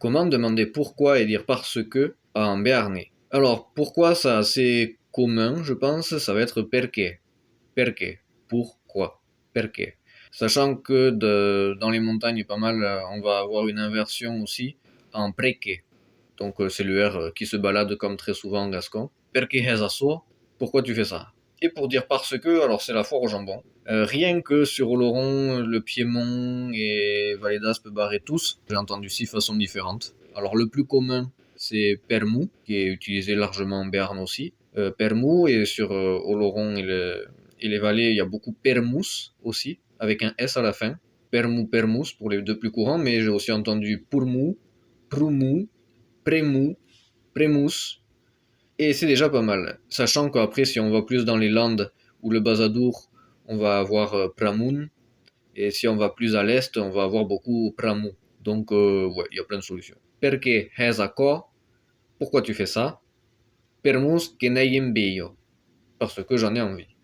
Comment demander pourquoi et dire parce que en béarnais? Alors, pourquoi c'est assez commun, je pense, ça va être perché. Perché. Pourquoi? Perché. Sachant que dans les montagnes, pas mal, on va avoir une inversion aussi en preché. Donc c'est le R qui se balade comme très souvent en gascon. Perché fais ça? Pourquoi tu fais ça? Et pour dire parce que, alors c'est la foire au jambon. Rien que sur Oloron, le Piémont et Vallée d'Aspe, Bar et tous, j'ai entendu 6 façons différentes. Alors le plus commun, c'est Permou, qui est utilisé largement en Béarn aussi. Permou, et sur Oloron et les vallées, il y a beaucoup Permous aussi, avec un S à la fin. Permou, Permous pour les deux plus courants, mais j'ai aussi entendu Pourmou, Proumou, Prémou, Prémous, et c'est déjà pas mal. Sachant qu'après, si on va plus dans les Landes ou le Basadour, on va avoir Pramoun, et si on va plus à l'est, on va avoir beaucoup Pramou. Donc, ouais, il y a plein de solutions. Perché fais quoi? Pourquoi tu fais ça? Permus que n'ayem bello. Parce que j'en ai envie.